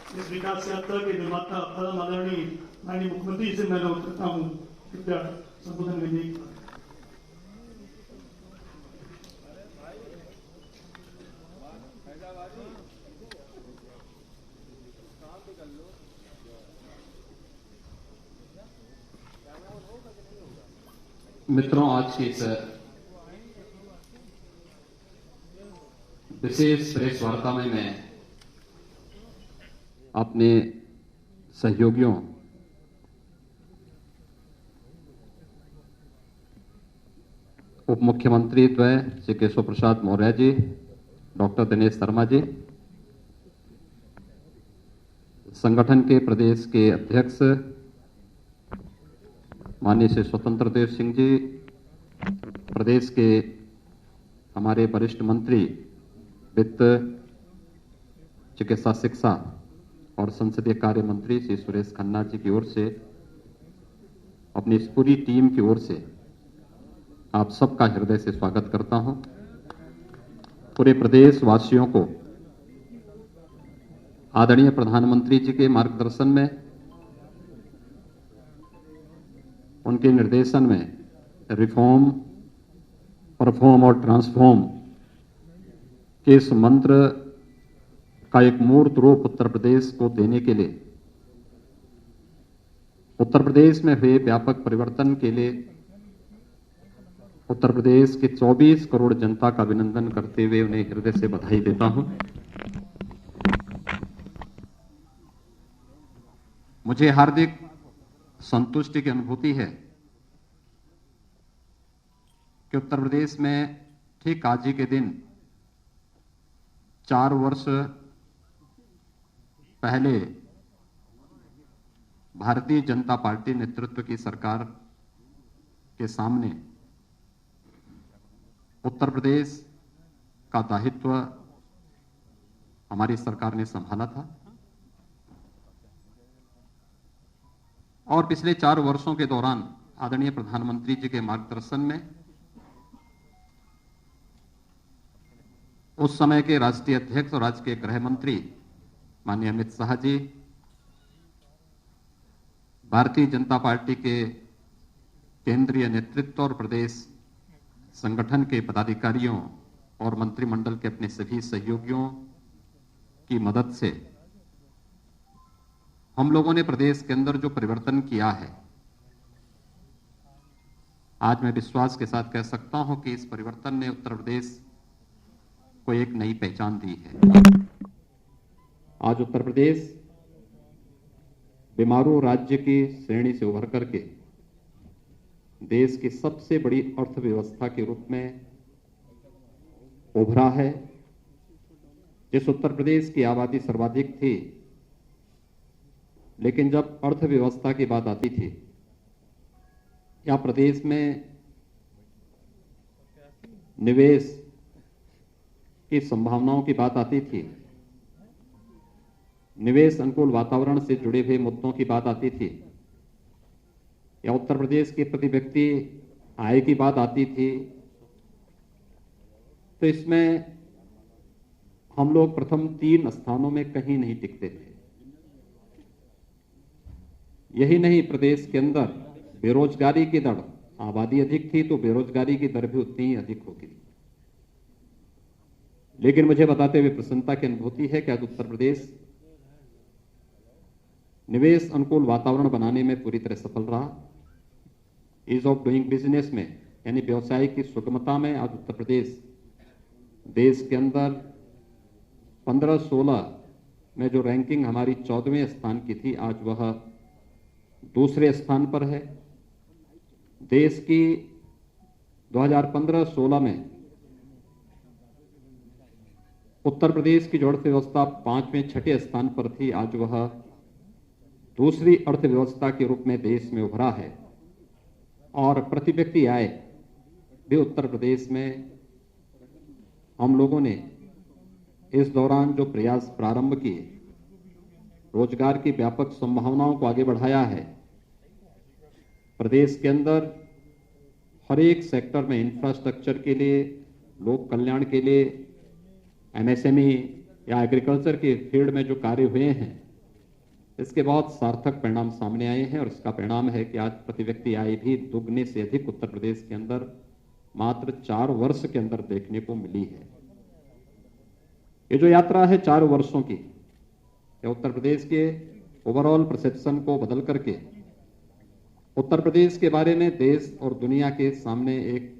इस विकास यात्रा के निर्माता परम आदरणीय माननीय मुख्यमंत्री से मैं अनुरोध करता हूँ कृपया संबोधन करने की। मित्रों, आज की इस विशेष प्रेस वार्ता में मैं अपने सहयोगियों उप मुख्यमंत्री द्वय श्री केशव प्रसाद मौर्य जी, डॉक्टर दिनेश शर्मा जी, संगठन के प्रदेश के अध्यक्ष माननीय श्री स्वतंत्र देव सिंह जी, प्रदेश के हमारे वरिष्ठ मंत्री वित्त, चिकित्सा शिक्षा और संसदीय कार्य मंत्री श्री सुरेश खन्ना जी की ओर से, अपनी इस पूरी टीम की ओर से आप सबका हृदय से स्वागत करता हूं। पूरे प्रदेश वासियों को आदरणीय प्रधानमंत्री जी के मार्गदर्शन में, उनके निर्देशन में रिफॉर्म, परफॉर्म और ट्रांसफॉर्म के इस मंत्र का एक मूर्त रूप उत्तर प्रदेश को देने के लिए, उत्तर प्रदेश में हुए व्यापक परिवर्तन के लिए उत्तर प्रदेश के 24 करोड़ जनता का अभिनंदन करते हुए उन्हें हृदय से बधाई देता हूं। मुझे हार्दिक संतुष्टि की अनुभूति है कि उत्तर प्रदेश में ठीक आज ही के दिन 4 वर्ष पहले भारतीय जनता पार्टी नेतृत्व की सरकार के सामने उत्तर प्रदेश का दायित्व हमारी सरकार ने संभाला था और पिछले 4 वर्षों के दौरान आदरणीय प्रधानमंत्री जी के मार्गदर्शन में उस समय के राष्ट्रीय अध्यक्ष और राज्य के गृह मंत्री माननीय अमित शाह जी, भारतीय जनता पार्टी के केंद्रीय नेतृत्व और प्रदेश संगठन के पदाधिकारियों और मंत्रिमंडल के अपने सभी सहयोगियों की मदद से हम लोगों ने प्रदेश के अंदर जो परिवर्तन किया है, आज मैं विश्वास के साथ कह सकता हूं कि इस परिवर्तन ने उत्तर प्रदेश को एक नई पहचान दी है। आज उत्तर प्रदेश बीमारू राज्य की श्रेणी से उभर करके देश की सबसे बड़ी अर्थव्यवस्था के रूप में उभरा है। जिस उत्तर प्रदेश की आबादी सर्वाधिक थी, लेकिन जब अर्थव्यवस्था की बात आती थी या प्रदेश में निवेश की संभावनाओं की बात आती थी, निवेश अनुकूल वातावरण से जुड़े हुए मुद्दों की बात आती थी, या उत्तर प्रदेश के प्रति व्यक्ति आय की बात आती थी, तो इसमें हम लोग प्रथम 3 स्थानों में कहीं नहीं टिकते थे। यही नहीं, प्रदेश के अंदर बेरोजगारी की दर, आबादी अधिक थी तो बेरोजगारी की दर भी उतनी ही अधिक होती थी। लेकिन मुझे बताते हुए प्रसन्नता की अनुभूति है कि आज उत्तर प्रदेश निवेश अनुकूल वातावरण बनाने में पूरी तरह सफल रहा। ईज ऑफ डूइंग बिजनेस में, यानी व्यवसाय की सुगमता में, आज उत्तर प्रदेश देश के अंदर 15-16 में जो रैंकिंग हमारी 14वें स्थान की थी, आज वह दूसरे स्थान पर है। देश की 2015-16 में उत्तर प्रदेश की जो अर्थव्यवस्था 5वें-6ठे स्थान पर थी, आज वह दूसरी अर्थव्यवस्था के रूप में देश में उभरा है। और प्रति व्यक्ति आय भी उत्तर प्रदेश में हम लोगों ने इस दौरान जो प्रयास प्रारंभ किए, रोजगार की व्यापक संभावनाओं को आगे बढ़ाया है। प्रदेश के अंदर हर एक सेक्टर में इंफ्रास्ट्रक्चर के लिए, लोक कल्याण के लिए, एमएसएमई या एग्रीकल्चर के फील्ड में जो कार्य हुए हैं, इसके बहुत सार्थक परिणाम सामने आए हैं और इसका परिणाम है कि आज प्रति व्यक्ति आय भी दुगने से अधिक उत्तर प्रदेश के अंदर मात्र 4 वर्ष के अंदर देखने को मिली है। ये जो यात्रा है 4 वर्षों की, ये उत्तर प्रदेश के ओवरऑल परसेप्शन को बदल करके उत्तर प्रदेश के बारे में देश और दुनिया के सामने एक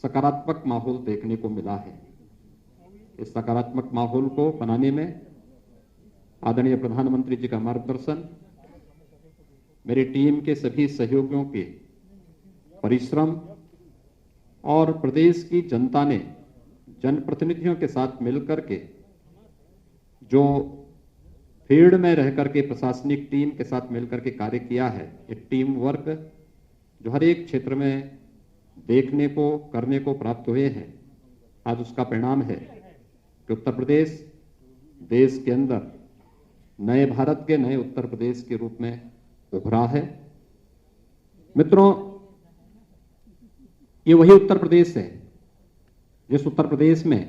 सकारात्मक माहौल देखने को मिला है। इस सकारात्मक माहौल को बनाने में आदरणीय प्रधानमंत्री जी का मार्गदर्शन, मेरी टीम के सभी सहयोगियों के परिश्रम और प्रदेश की जनता ने जनप्रतिनिधियों के साथ मिलकर के जो फील्ड में रहकर के प्रशासनिक टीम के साथ मिलकर के कार्य किया है, ये टीम वर्क जो हर एक क्षेत्र में देखने को करने को प्राप्त हुए हैं, आज उसका परिणाम है कि उत्तर प्रदेश देश के अंदर नए भारत के नए उत्तर प्रदेश के रूप में उभरा है। मित्रों, ये वही उत्तर प्रदेश है जिस उत्तर प्रदेश में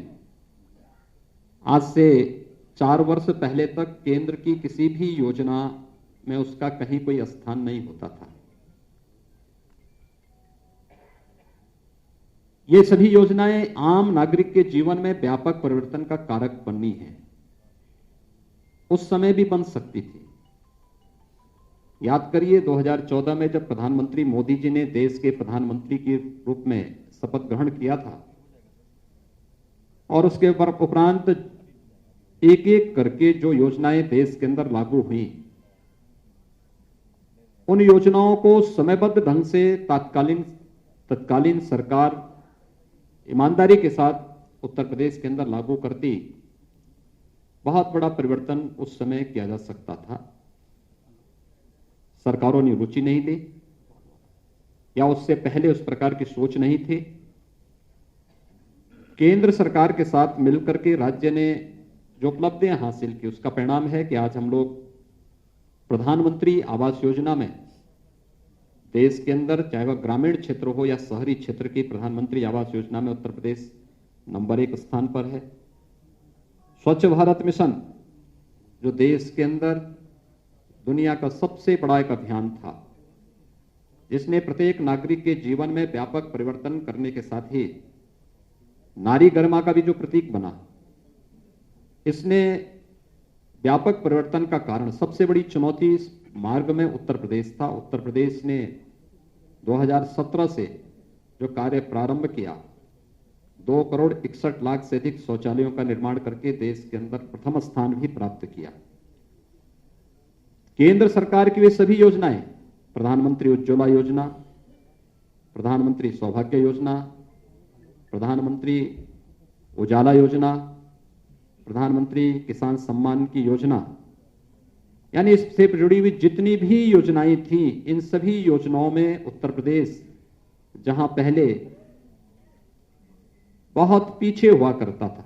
आज से 4 वर्ष पहले तक केंद्र की किसी भी योजना में उसका कहीं कोई स्थान नहीं होता था। ये सभी योजनाएं आम नागरिक के जीवन में व्यापक परिवर्तन का कारक बनी हैं, उस समय भी बन सकती थी। याद करिए 2014 में जब प्रधानमंत्री मोदी जी ने देश के प्रधानमंत्री के रूप में शपथ ग्रहण किया था और उसके उपरांत एक एक करके जो योजनाएं देश के अंदर लागू हुई, उन योजनाओं को समयबद्ध ढंग से तत्कालीन सरकार ईमानदारी के साथ उत्तर प्रदेश के अंदर लागू करती, बहुत बड़ा परिवर्तन उस समय किया जा सकता था। सरकारों ने रुचि नहीं ली या उससे पहले उस प्रकार की सोच नहीं थी। केंद्र सरकार के साथ मिलकर के राज्य ने जो उपलब्धियां हासिल की, उसका परिणाम है कि आज हम लोग प्रधानमंत्री आवास योजना में देश के अंदर, चाहे वह ग्रामीण क्षेत्र हो या शहरी क्षेत्र की, प्रधानमंत्री आवास योजना में उत्तर प्रदेश नंबर 1 स्थान पर है। स्वच्छ भारत मिशन जो देश के अंदर दुनिया का सबसे बड़ा एक अभियान था, जिसने प्रत्येक नागरिक के जीवन में व्यापक परिवर्तन करने के साथ ही नारी गरिमा का भी जो प्रतीक बना, इसने व्यापक परिवर्तन का कारण, सबसे बड़ी चुनौती इस मार्ग में उत्तर प्रदेश था। उत्तर प्रदेश ने 2017 से जो कार्य प्रारंभ किया, 2,61,00,000 से अधिक शौचालयों का निर्माण करके देश के अंदर प्रथम स्थान भी प्राप्त किया। केंद्र सरकार की वे सभी योजनाएं, प्रधानमंत्री उज्ज्वला योजना, प्रधानमंत्री सौभाग्य योजना, प्रधानमंत्री उजाला योजना, प्रधानमंत्री किसान सम्मान की योजना, यानी इससे जुड़ी हुई जितनी भी योजनाएं थी, इन सभी योजनाओं में उत्तर प्रदेश जहां पहले बहुत पीछे हुआ करता था,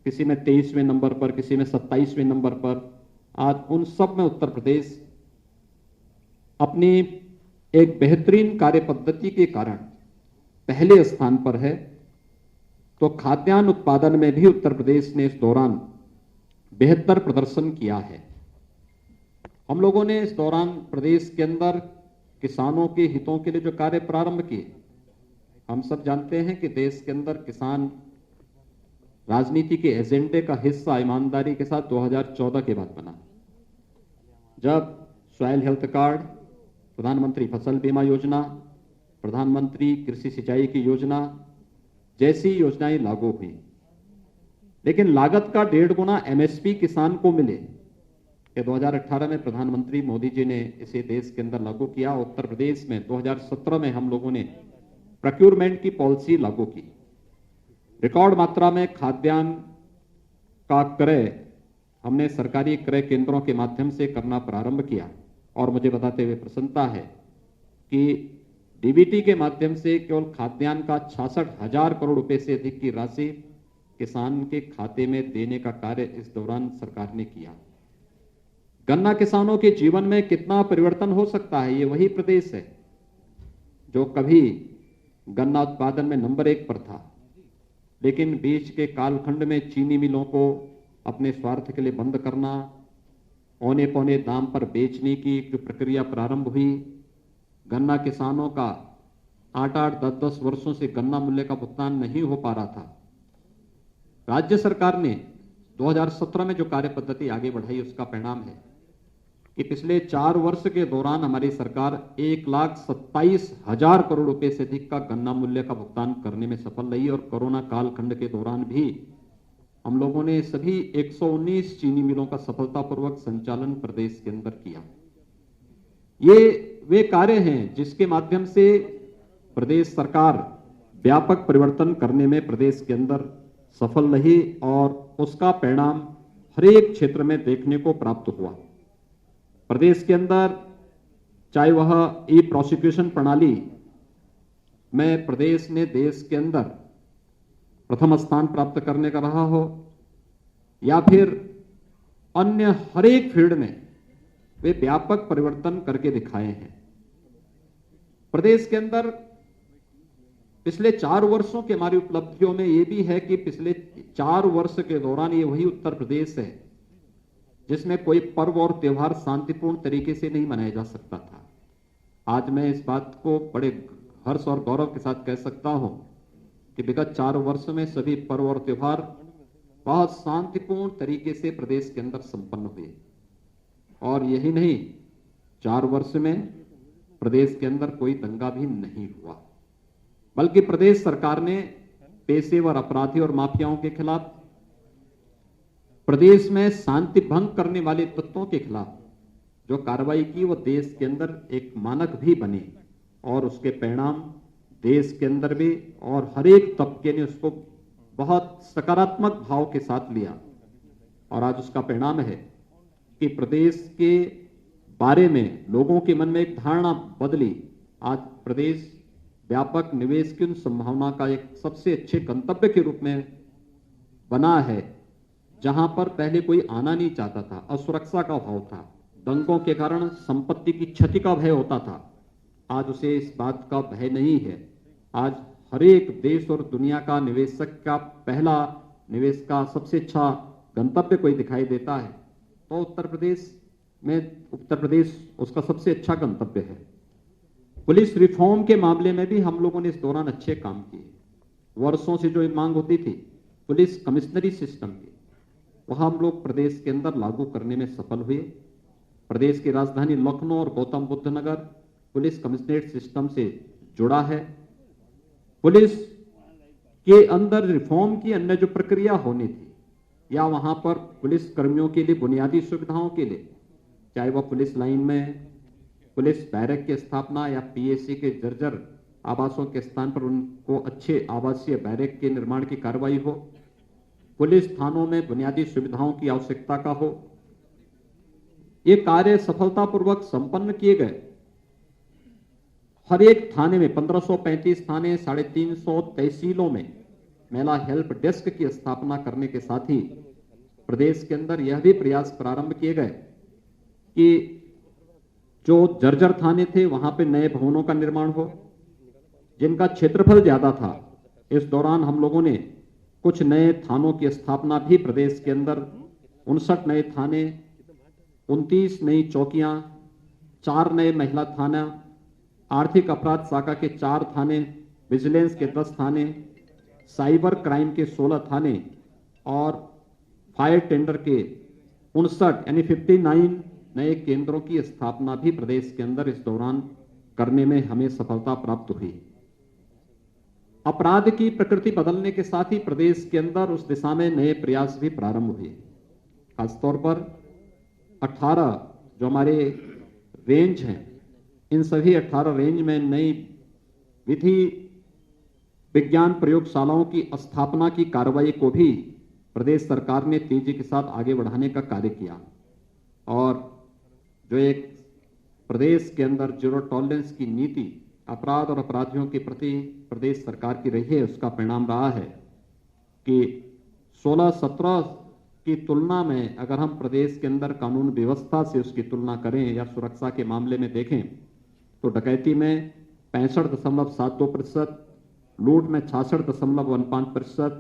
किसी में 23वें नंबर पर, किसी में 27वें नंबर पर, आज उन सब में उत्तर प्रदेश अपनी एक बेहतरीन कार्य पद्धति के कारण पहले स्थान पर है। तो खाद्यान्न उत्पादन में भी उत्तर प्रदेश ने इस दौरान बेहतर प्रदर्शन किया है। हम लोगों ने इस दौरान प्रदेश के अंदर किसानों के हितों के लिए जो कार्य प्रारंभ किए, हम सब जानते हैं कि देश के अंदर किसान राजनीति के एजेंडे का हिस्सा ईमानदारी के साथ 2014 के बाद बना, जब सॉइल हेल्थ कार्ड, प्रधानमंत्री फसल बीमा योजना, प्रधानमंत्री कृषि सिंचाई की योजना जैसी योजनाएं लागू हुई। लेकिन लागत का 1.5 गुना एमएसपी किसान को मिले, ये 2018 में प्रधानमंत्री मोदी जी ने इसे देश के अंदर लागू किया। उत्तर प्रदेश में 2017 में हम लोगों ने प्रोक्योरमेंट की पॉलिसी लागू की, रिकॉर्ड मात्रा में खाद्यान्न का क्रय हमने सरकारी क्रय केंद्रों के माध्यम से करना प्रारंभ किया। और मुझे बताते हुए प्रसन्नता है कि डीबीटी के माध्यम से केवल खाद्यान्न का 66,000 करोड़ रुपए से अधिक की राशि किसान के खाते में देने का कार्य इस दौरान सरकार ने किया। गन्ना किसानों के जीवन में कितना परिवर्तन हो सकता है, ये वही प्रदेश है जो कभी गन्ना उत्पादन में नंबर 1 पर था, लेकिन बीच के कालखंड में चीनी मिलों को अपने स्वार्थ के लिए बंद करना औने पौने दाम पर बेचने की जो प्रक्रिया प्रारंभ हुई, गन्ना किसानों का 8-8, 10-10 वर्षों से गन्ना मूल्य का भुगतान नहीं हो पा रहा था। राज्य सरकार ने 2017 में जो कार्य पद्धति आगे बढ़ाई, उसका परिणाम है कि पिछले 4 वर्ष के दौरान हमारी सरकार 1,27,000 करोड़ रुपए से अधिक का गन्ना मूल्य का भुगतान करने में सफल रही। और कोरोना कालखंड के दौरान भी हम लोगों ने सभी 119 चीनी मिलों का सफलतापूर्वक संचालन प्रदेश के अंदर किया। ये वे कार्य हैं जिसके माध्यम से प्रदेश सरकार व्यापक परिवर्तन करने में प्रदेश के अंदर सफल रही और उसका परिणाम हर एक क्षेत्र में देखने को प्राप्त हुआ। प्रदेश के अंदर चाहे वह ई प्रोसिक्यूशन प्रणाली में प्रदेश ने देश के अंदर प्रथम स्थान प्राप्त करने का रहा हो, या फिर अन्य हर एक फील्ड में वे व्यापक परिवर्तन करके दिखाए हैं। प्रदेश के अंदर पिछले 4 वर्षों की हमारी उपलब्धियों में यह भी है कि पिछले 4 वर्ष के दौरान ये वही उत्तर प्रदेश है जिसमें कोई पर्व और त्योहार शांतिपूर्ण तरीके से नहीं मनाया जा सकता था। आज मैं इस बात को बड़े हर्ष और गौरव के साथ कह सकता हूं कि विगत 4 वर्ष में सभी पर्व और त्योहार बहुत शांतिपूर्ण तरीके से प्रदेश के अंदर संपन्न हुए। और यही नहीं, 4 वर्ष में प्रदेश के अंदर कोई दंगा भी नहीं हुआ, बल्कि प्रदेश सरकार ने पेशेवर अपराधी और माफियाओं के खिलाफ, प्रदेश में शांति भंग करने वाले तत्वों के खिलाफ जो कार्रवाई की वो देश के अंदर एक मानक भी बने और उसके परिणाम देश के अंदर भी और हर एक तबके ने उसको बहुत सकारात्मक भाव के साथ लिया। और आज उसका परिणाम है कि प्रदेश के बारे में लोगों के मन में एक धारणा बदली। आज प्रदेश व्यापक निवेश की उन संभावना का एक सबसे अच्छे गंतव्य के रूप में बना है, जहां पर पहले कोई आना नहीं चाहता था, असुरक्षा का भाव था, दंगों के कारण संपत्ति की क्षति का भय होता था। आज उसे इस बात का भय नहीं है। आज हर एक देश और दुनिया का निवेशक का पहला निवेश का सबसे अच्छा गंतव्य कोई दिखाई देता है तो उत्तर प्रदेश उसका सबसे अच्छा गंतव्य है। पुलिस रिफॉर्म के मामले में भी हम लोगों ने इस दौरान अच्छे काम किए। वर्षों से जो मांग होती थी पुलिस कमिश्नरी सिस्टम की, वह हम लोग प्रदेश के अंदर लागू करने में सफल हुए। प्रदेश की राजधानी लखनऊ और गौतम बुद्ध नगर पुलिस कमिश्नरेट सिस्टम से जुड़ा है। पुलिस के अंदर रिफॉर्म की अन्य जो प्रक्रिया होनी थी, या वहां पर पुलिस कर्मियों के लिए बुनियादी सुविधाओं के लिए, चाहे वह पुलिस लाइन में पुलिस बैरक की स्थापना या पीएससी के जर्जर आवासों के स्थान पर उनको अच्छे आवासीय बैरक के निर्माण की कार्रवाई हो, पुलिस थानों में बुनियादी सुविधाओं की आवश्यकता का हो, ये कार्य सफलतापूर्वक संपन्न किए गए। हर एक थाने में 1535 थाने, 350 तहसीलों में महिला हेल्प डेस्क की स्थापना करने के साथ ही प्रदेश के अंदर यह भी प्रयास प्रारंभ किए गए कि जो जर्जर थाने थे वहां पे नए भवनों का निर्माण हो, जिनका क्षेत्रफल ज्यादा था। इस दौरान हम लोगों ने कुछ नए थानों की स्थापना भी प्रदेश के अंदर 59 नए थाने, 29 नई चौकियां, 4 नए महिला थाना, आर्थिक अपराध शाखा के 4 थाने, विजिलेंस के 10 थाने, साइबर क्राइम के 16 थाने और फायर टेंडर के 59 यानी 59 नए केंद्रों की स्थापना भी प्रदेश के अंदर इस दौरान करने में हमें सफलता प्राप्त हुई। अपराध की प्रकृति बदलने के साथ ही प्रदेश के अंदर उस दिशा में नए प्रयास भी प्रारंभ हुए। खासतौर पर 18 जो हमारे रेंज हैं, इन सभी 18 रेंज में नई विधि विज्ञान प्रयोगशालाओं की स्थापना की कार्रवाई को भी प्रदेश सरकार ने तेजी के साथ आगे बढ़ाने का कार्य किया। और जो एक प्रदेश के अंदर जीरो टॉलरेंस की नीति अपराध और अपराधियों के प्रति प्रदेश सरकार की रही है, उसका परिणाम रहा है कि 16-17 की तुलना में अगर हम प्रदेश के अंदर कानून व्यवस्था से उसकी तुलना करें या सुरक्षा के मामले में देखें तो डकैती में 65.72%, लूट में 66.15%,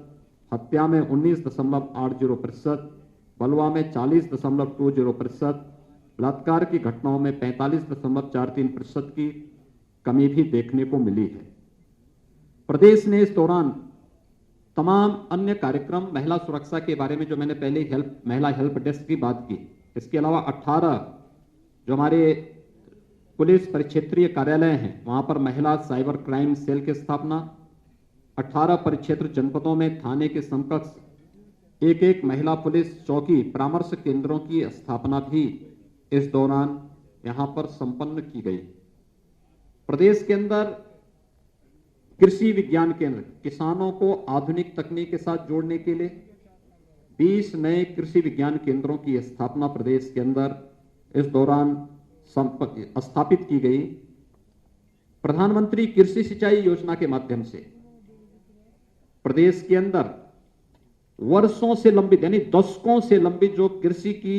हत्या में 19.80%, बलवा में 40.20%, बलात्कार की घटनाओं में 45.43% की कमी भी देखने को मिली है। प्रदेश ने इस दौरान तमाम अन्य कार्यक्रम, महिला सुरक्षा के बारे में जो मैंने पहले महिला हेल्प डेस्क की बात की, इसके अलावा 18 जो हमारे पुलिस परिक्षेत्रीय कार्यालय हैं वहां पर महिला साइबर क्राइम सेल की स्थापना, 18 परिक्षेत्र जनपदों में थाने के समकक्ष एक महिला पुलिस चौकी परामर्श केंद्रों की स्थापना भी इस दौरान यहां पर संपन्न की गई। प्रदेश के अंदर कृषि विज्ञान केंद्र, किसानों को आधुनिक तकनीक के साथ जोड़ने के लिए 20 नए कृषि विज्ञान केंद्रों की स्थापना प्रदेश के अंदर इस दौरान स्थापित की गई। प्रधानमंत्री कृषि सिंचाई योजना के माध्यम से प्रदेश के अंदर वर्षों से लंबित यानी दशकों से लंबित जो कृषि की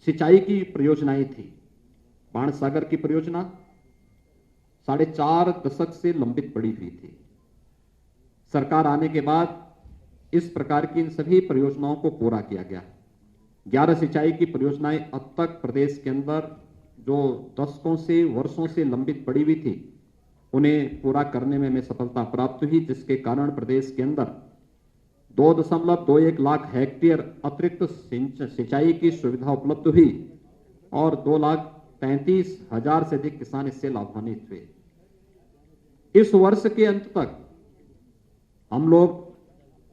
सिंचाई की परियोजनाएं थी, बाणसागर की परियोजना 4.5 दशक से लंबित पड़ी हुई थी। सरकार आने के बाद इस प्रकार की इन सभी परियोजनाओं को पूरा किया गया। 11 सिंचाई की परियोजनाएं अब तक प्रदेश के अंदर जो दशकों से वर्षों से लंबित पड़ी हुई थी उन्हें पूरा करने में हमें सफलता प्राप्त हुई, जिसके कारण प्रदेश के अंदर 2.21 लाख हेक्टेयर अतिरिक्त सिंचाई की सुविधा उपलब्ध हुई और 2,33,000 से अधिक किसान इससे लाभान्वित हुए। इस वर्ष के अंत तक हम लोग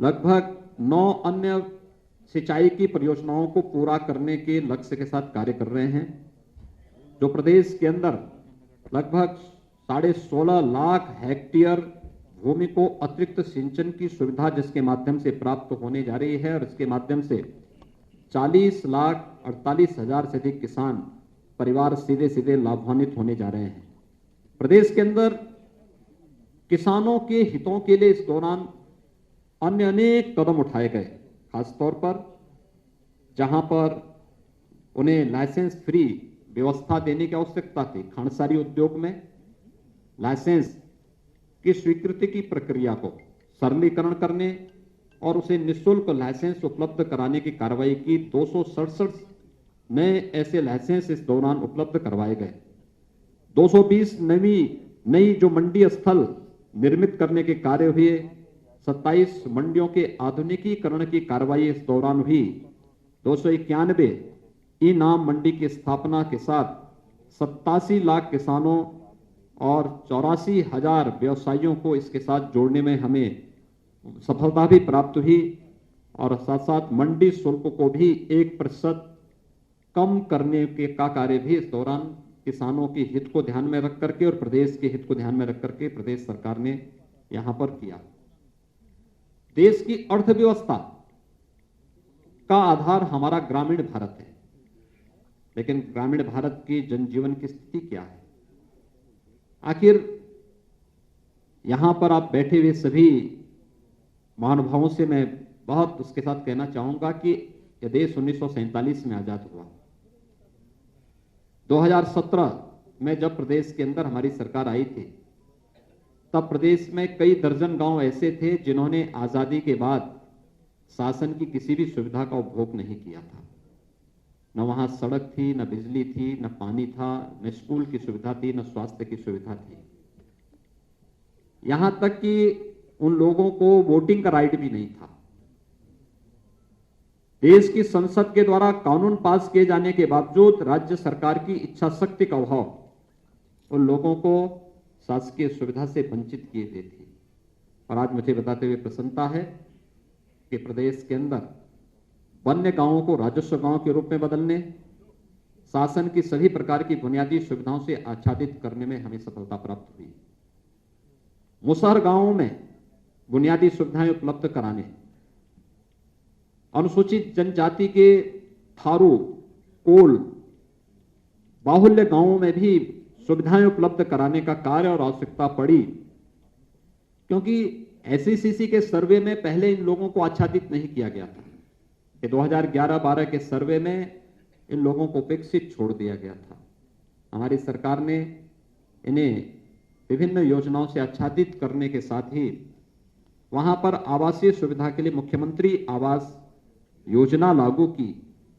लगभग 9 अन्य सिंचाई की परियोजनाओं को पूरा करने के लक्ष्य के साथ कार्य कर रहे हैं, जो प्रदेश के अंदर लगभग 16.5 लाख हेक्टेयर भूमि को अतिरिक्त सिंचन की सुविधा जिसके माध्यम से प्राप्त होने जा रही है और इसके माध्यम से 40,48,000 से अधिक किसान परिवार सीधे सीधे लाभान्वित होने जा रहे हैं। प्रदेश के अंदर किसानों के हितों के लिए इस दौरान अन्य अनेक कदम उठाए गए, खासतौर पर जहां पर उन्हें लाइसेंस फ्री व्यवस्था देने की आवश्यकता थी। खांडसारी उद्योग में लाइसेंस की स्वीकृति की प्रक्रिया को सरलीकरण करने और उसे निःशुल्क लाइसेंस उपलब्ध कराने की कार्रवाई की। 267 नए ऐसे लाइसेंस इस दौरान उपलब्ध करवाए गए। 220 नई जो मंडी स्थल निर्मित करने के कार्य हुए। 27 मंडियों के आधुनिकीकरण की कार्रवाई इस दौरान हुई। 291 ई नाम मंडी की स्थापना के साथ 87 लाख किसानों और 84,000 व्यवसायियों को इसके साथ जोड़ने में हमें सफलता भी प्राप्त हुई और साथ साथ मंडी शुल्क को भी 1% कम करने का कार्य भी इस दौरान किसानों के हित को ध्यान में रख करके और प्रदेश के हित को ध्यान में रख करके प्रदेश सरकार ने यहां पर किया। देश की अर्थव्यवस्था का आधार हमारा ग्रामीण भारत है, लेकिन ग्रामीण भारत की जनजीवन की स्थिति क्या है? आखिर यहां पर आप बैठे हुए सभी महानुभावों से मैं बहुत उसके साथ कहना चाहूंगा कि यह देश 1947 में आजाद हुआ। 2017 में जब प्रदेश के अंदर हमारी सरकार आई थी, तब प्रदेश में कई दर्जन गांव ऐसे थे जिन्होंने आजादी के बाद शासन की किसी भी सुविधा का उपभोग नहीं किया था। न वहां सड़क थी, न बिजली थी, न पानी था, न स्कूल की सुविधा थी, न स्वास्थ्य की सुविधा थी। यहां तक कि उन लोगों को वोटिंग का राइट भी नहीं था। देश की संसद के द्वारा कानून पास किए जाने के बावजूद राज्य सरकार की इच्छा शक्ति का अभाव उन लोगों को शासकीय सुविधा से वंचित किए हुए थी। और आज मुझे बताते हुए प्रसन्नता है कि प्रदेश के अंदर वन्य गांवों को राजस्व गांव के रूप में बदलने, शासन की सभी प्रकार की बुनियादी सुविधाओं से आच्छादित करने में हमें सफलता प्राप्त हुई। मुसहर गांवों में बुनियादी सुविधाएं उपलब्ध कराने, अनुसूचित जनजाति के थारू, कोल, बाहुल्य गांवों में भी सुविधाएं उपलब्ध कराने का कार्य और आवश्यकता पड़ी, क्योंकि एसईसीसी के सर्वे में पहले इन लोगों को आच्छादित नहीं किया गया था। 2011-12 के सर्वे में इन लोगों को उपेक्षित छोड़ दिया गया था। हमारी सरकार ने इन्हें विभिन्न योजनाओं से आच्छादित करने के साथ ही वहां पर आवासीय सुविधा के लिए मुख्यमंत्री आवास योजना लागू की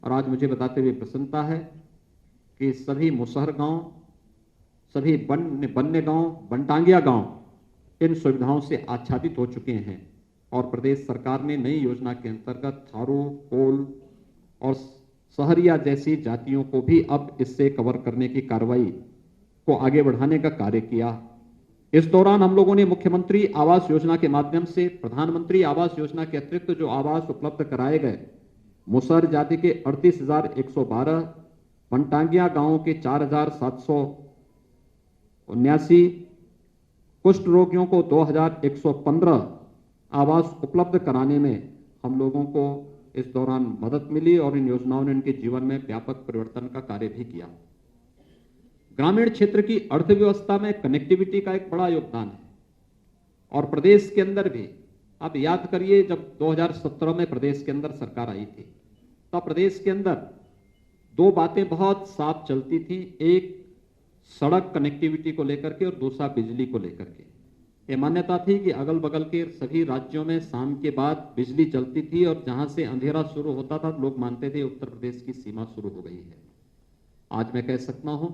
और आज मुझे बताते हुए प्रसन्नता है कि सभी मुसहर गांव, सभी बन्ने गांव, बनटांगिया गांव इन सुविधाओं से आच्छादित हो चुके हैं और प्रदेश सरकार ने नई योजना के अंतर्गत थारू, कोल और सहरिया जैसी जातियों को भी अब इससे कवर करने की कार्रवाई को आगे बढ़ाने का कार्य किया। इस दौरान हम लोगों ने मुख्यमंत्री आवास योजना के माध्यम से प्रधानमंत्री आवास योजना के अतिरिक्त जो आवास उपलब्ध कराए गए, मुसहर जाति के 38,112, बनटांगिया गांवों के 4,779, कुष्ठ रोगियों को 2,115 आवास उपलब्ध कराने में हम लोगों को इस दौरान मदद मिली और इन योजनाओं ने उनके जीवन में व्यापक परिवर्तन का कार्य भी किया। ग्रामीण क्षेत्र की अर्थव्यवस्था में कनेक्टिविटी का एक बड़ा योगदान है और प्रदेश के अंदर भी आप याद करिए, जब 2017 में प्रदेश के अंदर सरकार आई थी तो प्रदेश के अंदर दो बातें बहुत साफ चलती थी, एक सड़क कनेक्टिविटी को लेकर के और दूसरा बिजली को लेकर के। ये मान्यता थी कि अगल बगल के सभी राज्यों में शाम के बाद बिजली चलती थी और जहां से अंधेरा शुरू होता था लोग मानते थे उत्तर प्रदेश की सीमा शुरू हो गई है। आज मैं कह सकता हूं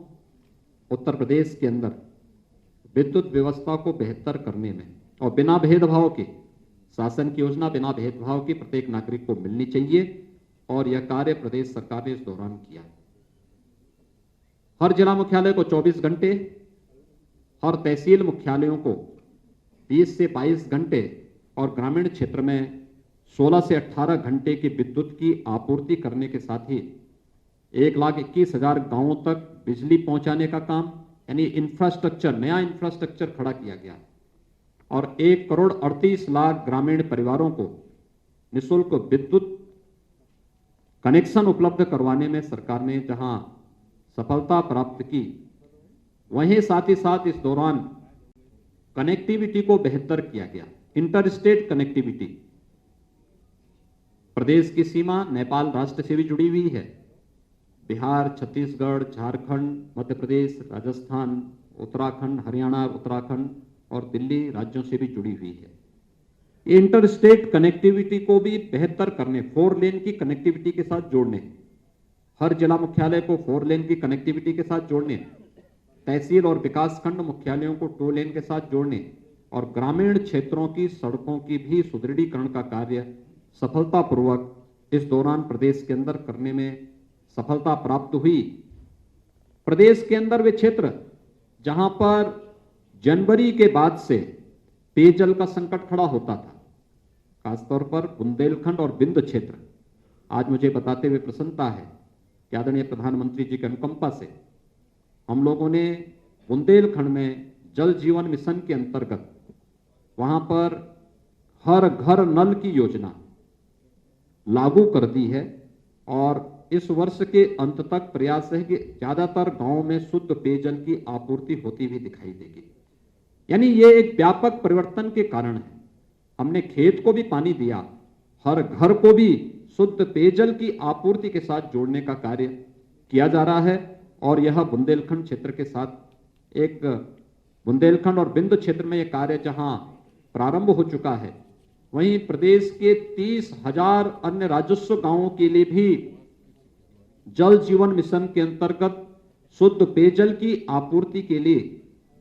उत्तर प्रदेश के अंदर विद्युत व्यवस्था को बेहतर करने में और बिना भेदभाव के शासन की योजना बिना भेदभाव की प्रत्येक नागरिक को मिलनी चाहिए और यह कार्य प्रदेश सरकार ने इस दौरान किया। हर जिला मुख्यालय को 24 घंटे, हर तहसील मुख्यालयों को 20 से 22 घंटे और ग्रामीण क्षेत्र में 16 से 18 घंटे की विद्युत की आपूर्ति करने के साथ ही 1,21,000 गांवों तक बिजली पहुंचाने का काम, यानी इंफ्रास्ट्रक्चर, नया इंफ्रास्ट्रक्चर खड़ा किया गया और 1,38,00,000 ग्रामीण परिवारों को निःशुल्क विद्युत कनेक्शन उपलब्ध करवाने में सरकार ने जहां सफलता प्राप्त की, वहीं साथ ही साथ इस दौरान कनेक्टिविटी को बेहतर किया गया। इंटर स्टेट कनेक्टिविटी, प्रदेश की सीमा नेपाल राष्ट्र से भी जुड़ी हुई है। बिहार, छत्तीसगढ़, झारखंड, मध्य प्रदेश, राजस्थान, उत्तराखंड, हरियाणा, उत्तराखंड और दिल्ली राज्यों से भी जुड़ी हुई है। इंटर स्टेट कनेक्टिविटी को भी बेहतर करने, 4 लेन की कनेक्टिविटी के साथ जोड़ने, हर जिला मुख्यालय को 4 लेन की कनेक्टिविटी के साथ जोड़ने, तहसील और विकासखंड मुख्यालयों को 2 लेन के साथ जोड़ने और ग्रामीण क्षेत्रों की सड़कों की भी सुदृढ़ीकरण का कार्य सफलतापूर्वक इस दौरान प्रदेश के अंदर करने में सफलता प्राप्त हुई। प्रदेश के अंदर वे क्षेत्र जहां पर जनवरी के बाद से पेयजल का संकट खड़ा होता था, खासतौर पर बुंदेलखंड और बिंद क्षेत्र, आज मुझे बताते हुए प्रसन्नता है कि आदरणीय प्रधानमंत्री जी के अनुकंपा से हम लोगों ने बुंदेलखंड में जल जीवन मिशन के अंतर्गत वहां पर हर घर नल की योजना लागू कर दी है और इस वर्ष के अंत तक प्रयास है कि ज्यादातर गांवों में शुद्ध पेयजल की आपूर्ति होती भी दिखाई देगी। यानी ये एक व्यापक परिवर्तन के कारण है। हमने खेत को भी पानी दिया, हर घर को भी शुद्ध पेयजल की आपूर्ति के साथ जोड़ने का कार्य किया जा रहा है और यह बुंदेलखंड क्षेत्र के साथ एक बुंदेलखंड और बिंद क्षेत्र में यह कार्य जहां प्रारंभ हो चुका है, वहीं प्रदेश के 30,000 अन्य राजस्व गांवों के लिए भी जल जीवन मिशन के अंतर्गत शुद्ध पेयजल की आपूर्ति के लिए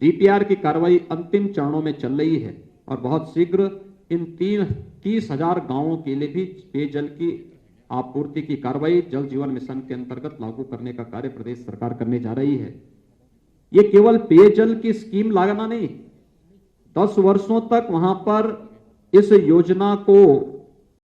डीपीआर की कार्रवाई अंतिम चरणों में चल रही है और बहुत शीघ्र इन 30,000 गांवों के लिए भी पेयजल की आपूर्ति की कार्रवाई जल जीवन मिशन के अंतर्गत लागू करने का कार्य प्रदेश सरकार करने जा रही है। ये केवल पेयजल की स्कीम लगाना नहीं, 10 वर्षों तक वहां पर इस योजना को